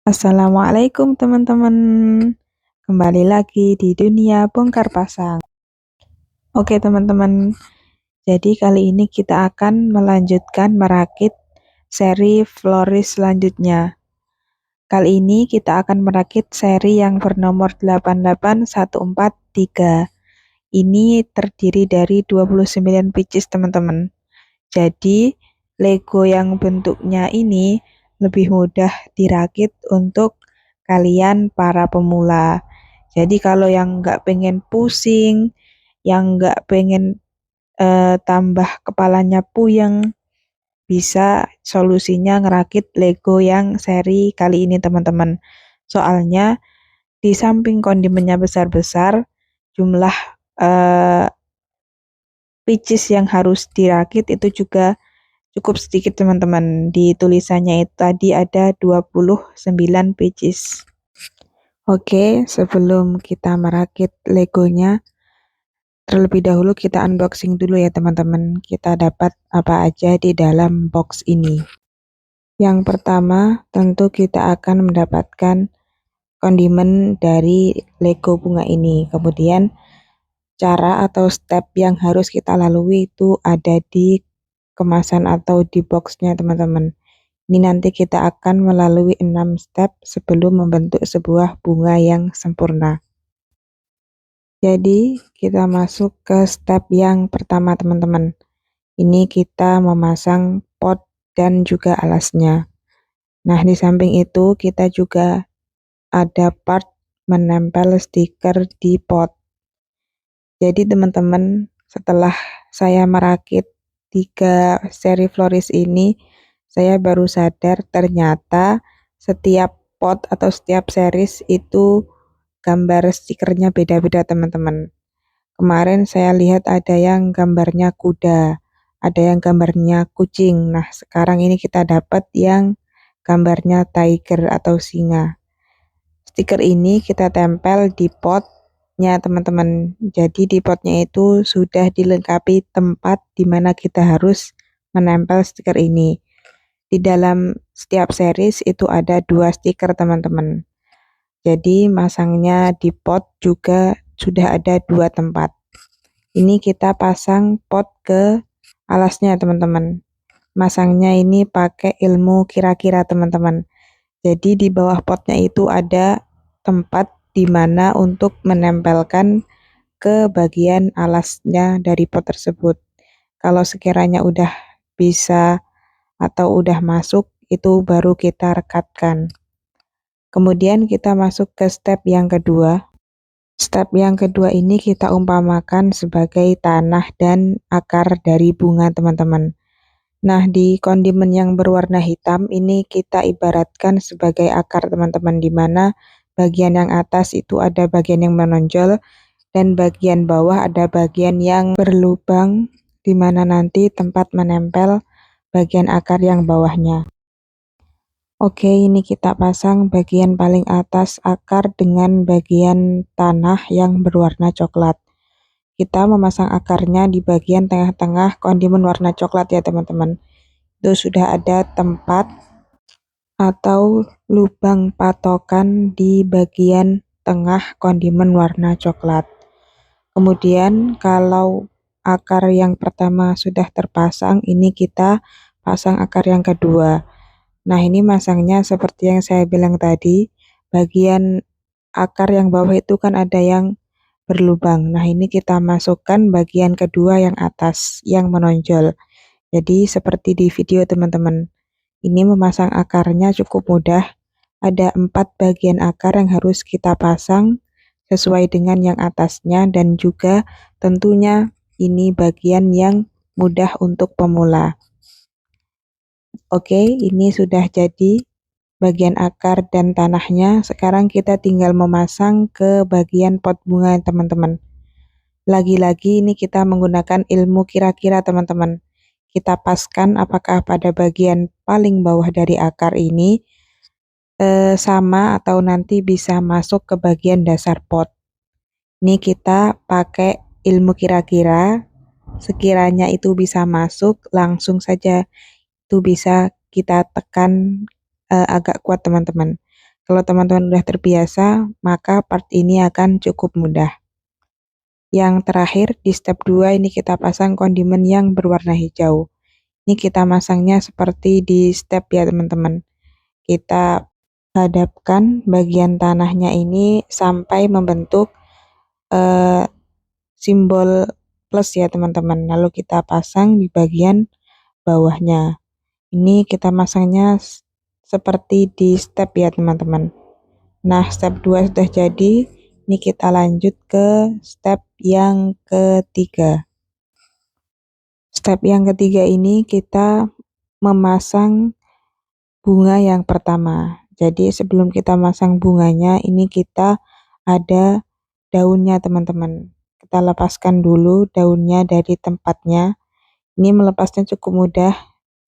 Assalamualaikum teman-teman. Kembali lagi di dunia bongkar pasang. Oke teman-teman, jadi kali ini kita akan melanjutkan merakit seri Floris selanjutnya. Kali ini kita akan merakit seri yang bernomor 88143. Ini terdiri dari 29 pieces teman-teman. Jadi Lego yang bentuknya ini lebih mudah dirakit untuk kalian para pemula. Jadi kalau yang nggak pengen pusing, yang nggak pengen tambah kepalanya puyeng, bisa solusinya ngerakit Lego yang seri kali ini teman-teman. Soalnya di samping kondimennya besar-besar, jumlah eh, pieces yang harus dirakit itu juga cukup sedikit teman-teman. Di tulisannya itu tadi ada 29 pages. Oke, sebelum kita merakit Legonya, terlebih dahulu kita unboxing dulu ya teman-teman. Kita dapat apa aja di dalam box ini. Yang pertama, tentu kita akan mendapatkan kondimen dari Lego bunga ini. Kemudian cara atau step yang harus kita lalui itu ada di kemasan atau di boxnya teman-teman. Ini nanti kita akan melalui 6 step sebelum membentuk sebuah bunga yang sempurna. Jadi kita masuk ke step yang pertama teman-teman. Ini kita memasang pot dan juga alasnya. Nah di samping itu kita juga ada part menempel stiker di pot. Jadi teman-teman, setelah saya merakit 3 seri Floris ini, saya baru sadar ternyata setiap pot atau setiap series itu gambar stikernya beda-beda teman-teman. Kemarin saya lihat ada yang gambarnya kuda, ada yang gambarnya kucing. Nah sekarang ini kita dapat yang gambarnya tiger atau singa. Stiker ini kita tempel di potnya teman-teman. Jadi di potnya itu sudah dilengkapi tempat di mana kita harus menempel stiker ini. Di dalam setiap series itu ada 2 stiker teman-teman. Jadi masangnya di pot juga sudah ada 2 tempat. Ini kita pasang pot ke alasnya teman-teman. Masangnya ini pakai ilmu kira-kira teman-teman. Jadi di bawah potnya itu ada tempat di mana untuk menempelkan ke bagian alasnya dari pot tersebut. Kalau sekiranya udah bisa atau udah masuk, itu baru kita rekatkan. Kemudian kita masuk ke step yang kedua. Step yang kedua ini kita umpamakan sebagai tanah dan akar dari bunga teman-teman. Nah, di kondimen yang berwarna hitam ini kita ibaratkan sebagai akar teman-teman, di mana bagian yang atas itu ada bagian yang menonjol dan bagian bawah ada bagian yang berlubang, di mana nanti tempat menempel bagian akar yang bawahnya. Oke, ini kita pasang bagian paling atas akar dengan bagian tanah yang berwarna coklat. Kita memasang akarnya di bagian tengah-tengah kondimen warna coklat ya teman-teman. Itu sudah ada tempat atau lubang patokan di bagian tengah kondimen warna coklat. Kemudian kalau akar yang pertama sudah terpasang, ini kita pasang akar yang kedua. Nah ini masangnya seperti yang saya bilang tadi, bagian akar yang bawah itu kan ada yang berlubang. Nah ini kita masukkan bagian kedua yang atas, yang menonjol. Jadi seperti di video teman-teman. Ini memasang akarnya cukup mudah. Ada 4 bagian akar yang harus kita pasang sesuai dengan yang atasnya, dan juga tentunya ini bagian yang mudah untuk pemula. Oke, ini sudah jadi bagian akar dan tanahnya. Sekarang kita tinggal memasang ke bagian pot bunga teman-teman. Lagi-lagi ini kita menggunakan ilmu kira-kira teman-teman. Kita paskan apakah pada bagian paling bawah dari akar ini sama atau nanti bisa masuk ke bagian dasar pot. Ini kita pakai ilmu kira-kira, sekiranya itu bisa masuk langsung saja itu bisa kita tekan agak kuat teman-teman. Kalau teman-teman udah terbiasa, maka part ini akan cukup mudah. Yang terakhir, di step 2 ini kita pasang kondimen yang berwarna hijau. Ini kita masangnya seperti di step ya teman-teman. Kita hadapkan bagian tanahnya ini sampai membentuk simbol plus ya teman-teman. Lalu kita pasang di bagian bawahnya. Ini kita masangnya seperti di step ya teman-teman. Nah, step 2 sudah jadi. Ini kita lanjut ke step yang ketiga. Step yang ketiga ini kita memasang bunga yang pertama. Jadi sebelum kita masang bunganya, ini kita ada daunnya teman-teman. Kita lepaskan dulu daunnya dari tempatnya. Ini melepasnya cukup mudah.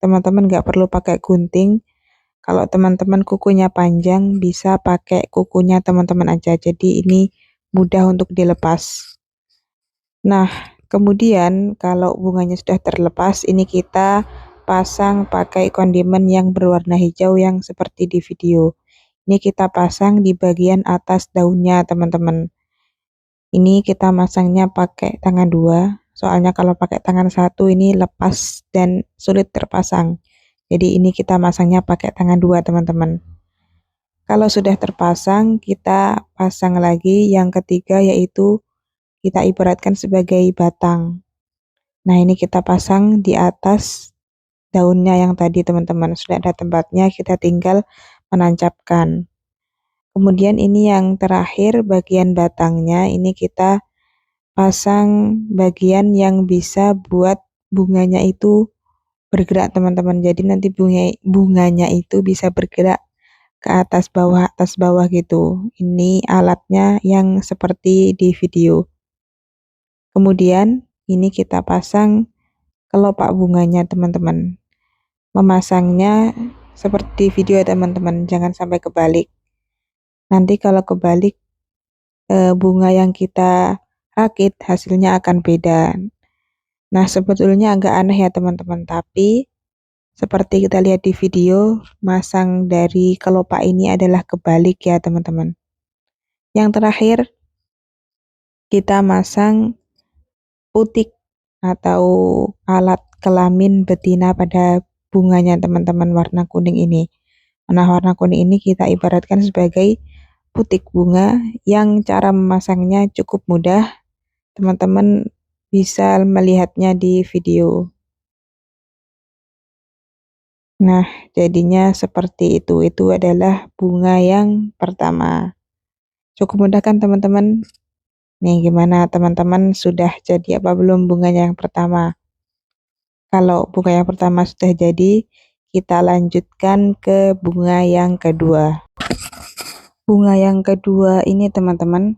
Teman-teman nggak perlu pakai gunting. Kalau teman-teman kukunya panjang, bisa pakai kukunya teman-teman aja. Jadi ini mudah untuk dilepas. Nah, kemudian kalau bunganya sudah terlepas, ini kita pasang pakai kondimen yang berwarna hijau yang seperti di video. Ini kita pasang di bagian atas daunnya, teman-teman. Ini kita masangnya pakai tangan 2, soalnya kalau pakai tangan 1 ini lepas dan sulit terpasang. Jadi ini kita masangnya pakai tangan 2, teman-teman. Kalau sudah terpasang, kita pasang lagi yang ketiga, yaitu kita ibaratkan sebagai batang. Nah, ini kita pasang di atas daunnya yang tadi teman-teman. Sudah ada tempatnya, kita tinggal menancapkan. Kemudian ini yang terakhir, bagian batangnya, ini kita pasang bagian yang bisa buat bunganya itu bergerak teman-teman. Jadi nanti bunganya itu bisa bergerak ke atas bawah gitu. Ini alatnya yang seperti di video. Kemudian ini kita pasang kelopak bunganya teman-teman. Memasangnya seperti video ya teman-teman, jangan sampai kebalik. Nanti kalau kebalik bunga yang kita rakit hasilnya akan beda. Nah, sebetulnya agak aneh ya teman-teman, tapi seperti kita lihat di video, masang dari kelopak ini adalah kebalik ya teman-teman. Yang terakhir, kita masang putik atau alat kelamin betina pada bunganya teman-teman warna kuning ini. Nah, warna kuning ini kita ibaratkan sebagai putik bunga yang cara memasangnya cukup mudah. Teman-teman bisa melihatnya di video. Nah, jadinya seperti itu. Itu adalah bunga yang pertama. Cukup mudah kan teman-teman? Nih, gimana teman-teman, sudah jadi apa belum bunganya yang pertama? Kalau bunga yang pertama sudah jadi, kita lanjutkan ke bunga yang kedua. Bunga yang kedua ini teman-teman,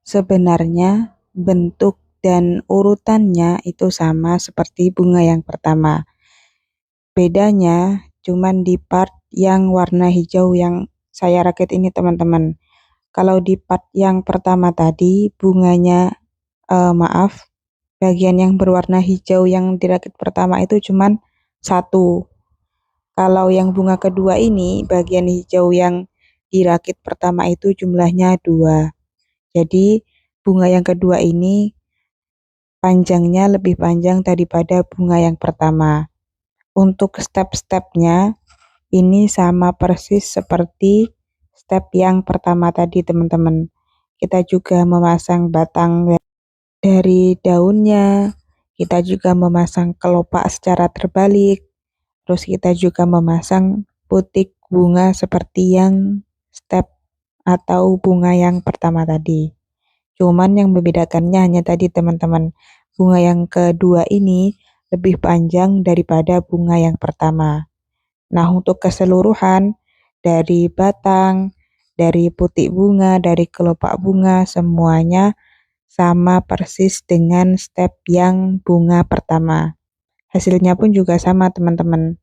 sebenarnya bentuk dan urutannya itu sama seperti bunga yang pertama. Bedanya cuman di part yang warna hijau yang saya rakit ini teman-teman. Kalau di part yang pertama tadi bunganya bagian yang berwarna hijau yang dirakit pertama itu cuman satu. Kalau yang bunga kedua ini bagian hijau yang dirakit pertama itu jumlahnya 2. Jadi bunga yang kedua ini panjangnya lebih panjang daripada bunga yang pertama. Untuk step-stepnya ini sama persis seperti step yang pertama tadi teman-teman. Kita juga memasang batang dari daunnya, kita juga memasang kelopak secara terbalik, terus kita juga memasang putik bunga seperti yang step atau bunga yang pertama tadi. Cuman yang membedakannya hanya tadi teman-teman, bunga yang kedua ini lebih panjang daripada bunga yang pertama. Nah, untuk keseluruhan dari batang, dari putik bunga, dari kelopak bunga, semuanya sama persis dengan step yang bunga pertama. Hasilnya pun juga sama teman-teman.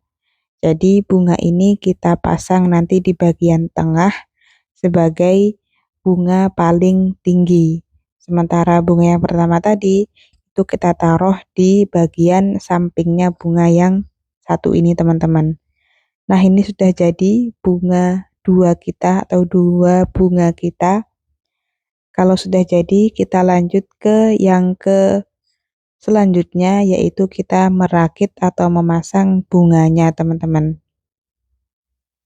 Jadi bunga ini kita pasang nanti di bagian tengah sebagai bunga paling tinggi. Sementara bunga yang pertama tadi itu kita taruh di bagian sampingnya bunga yang satu ini teman-teman. Nah, ini sudah jadi bunga dua kita atau dua bunga kita. Kalau sudah jadi, kita lanjut ke yang selanjutnya, yaitu kita merakit atau memasang bunganya, teman-teman.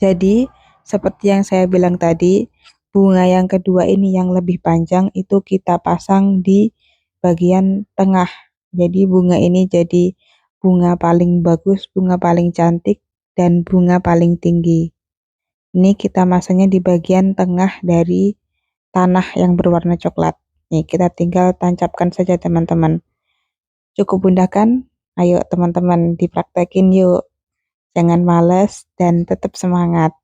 Jadi, seperti yang saya bilang tadi, bunga yang kedua ini yang lebih panjang itu kita pasang di bagian tengah. Jadi bunga ini jadi bunga paling bagus, bunga paling cantik, dan bunga paling tinggi. Ini kita masangnya di bagian tengah dari tanah yang berwarna coklat. Nih, kita tinggal tancapkan saja, teman-teman. Cukup mudah kan? Ayo teman-teman, dipraktekin yuk. Jangan males dan tetap semangat.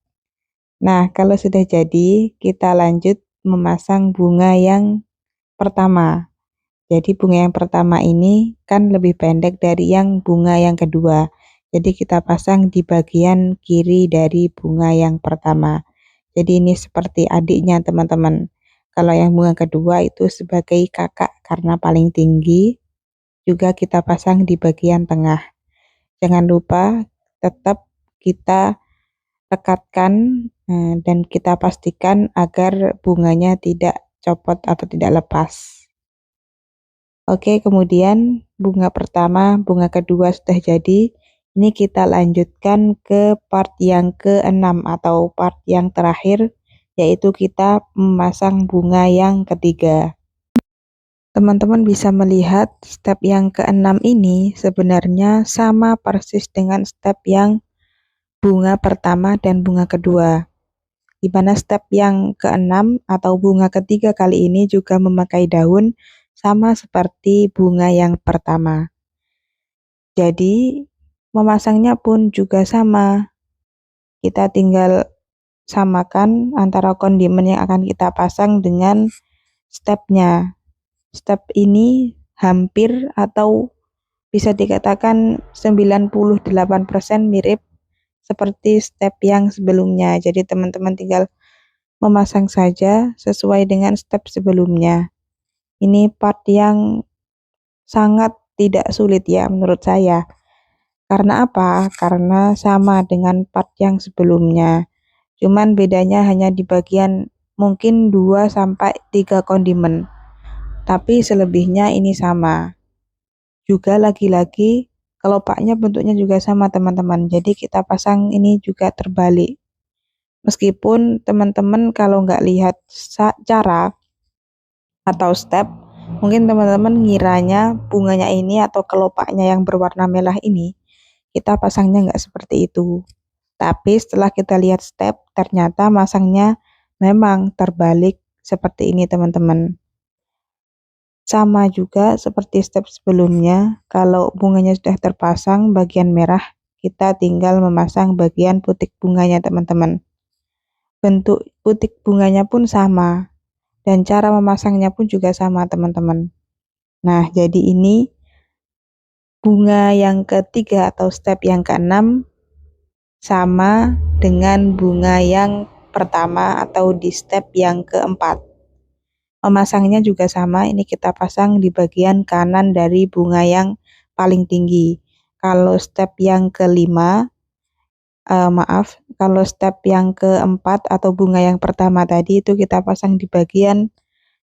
Nah, kalau sudah jadi, kita lanjut memasang bunga yang pertama. Jadi bunga yang pertama ini kan lebih pendek dari yang bunga yang kedua. Jadi kita pasang di bagian kiri dari bunga yang pertama. Jadi ini seperti adiknya, teman-teman. Kalau yang bunga kedua itu sebagai kakak karena paling tinggi, juga kita pasang di bagian tengah. Jangan lupa tetap kita rekatkan dan kita pastikan agar bunganya tidak copot atau tidak lepas. Oke, kemudian bunga pertama, bunga kedua sudah jadi. Ini kita lanjutkan ke part yang ke-6 atau part yang terakhir, yaitu kita memasang bunga yang ketiga. Teman-teman bisa melihat step yang ke-6 ini sebenarnya sama persis dengan step yang bunga pertama dan bunga kedua. Di mana step yang ke-6 atau bunga ketiga kali ini juga memakai daun sama seperti bunga yang pertama. Jadi, memasangnya pun juga sama. Kita tinggal samakan antara kondimen yang akan kita pasang dengan stepnya. Step ini hampir atau bisa dikatakan 98% mirip seperti step yang sebelumnya. Jadi teman-teman tinggal memasang saja sesuai dengan step sebelumnya. Ini part yang sangat tidak sulit ya menurut saya. Karena apa? Karena sama dengan part yang sebelumnya. Cuman bedanya hanya di bagian mungkin 2-3 kondimen. Tapi selebihnya ini sama. Juga lagi-lagi kelopaknya bentuknya juga sama, teman-teman. Jadi kita pasang ini juga terbalik. Meskipun teman-teman kalau nggak lihat cara atau step, mungkin teman-teman ngiranya bunganya ini atau kelopaknya yang berwarna merah ini kita pasangnya nggak seperti itu. Tapi setelah kita lihat step, ternyata masangnya memang terbalik seperti ini, teman-teman. Sama juga seperti step sebelumnya, kalau bunganya sudah terpasang bagian merah, kita tinggal memasang bagian putik bunganya, teman-teman. Bentuk putik bunganya pun sama, dan cara memasangnya pun juga sama, teman-teman. Nah, jadi ini bunga yang ketiga atau step yang ke-6 sama dengan bunga yang pertama atau di step yang keempat. Memasangnya juga sama, ini kita pasang di bagian kanan dari bunga yang paling tinggi. Kalau step yang kelima, kalau step yang keempat atau bunga yang pertama tadi itu kita pasang di bagian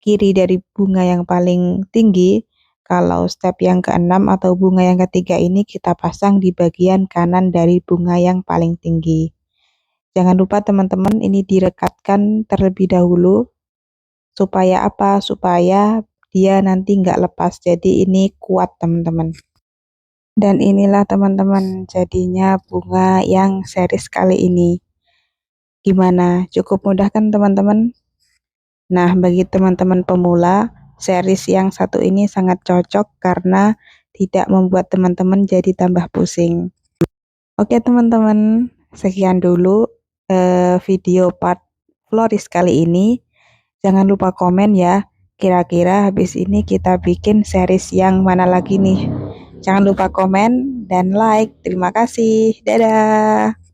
kiri dari bunga yang paling tinggi. Kalau step yang ke-6 atau bunga yang ketiga ini kita pasang di bagian kanan dari bunga yang paling tinggi. Jangan lupa teman-teman ini direkatkan terlebih dahulu. Supaya apa? Supaya dia nanti nggak lepas. Jadi ini kuat, teman-teman. Dan inilah teman-teman jadinya bunga yang series kali ini. Gimana? Cukup mudah kan teman-teman? Nah, bagi teman-teman pemula, series yang satu ini sangat cocok karena tidak membuat teman-teman jadi tambah pusing. Oke teman-teman, sekian dulu video part floris kali ini. Jangan lupa komen ya, kira-kira habis ini kita bikin series yang mana lagi nih. Jangan lupa komen dan like. Terima kasih. Dadah.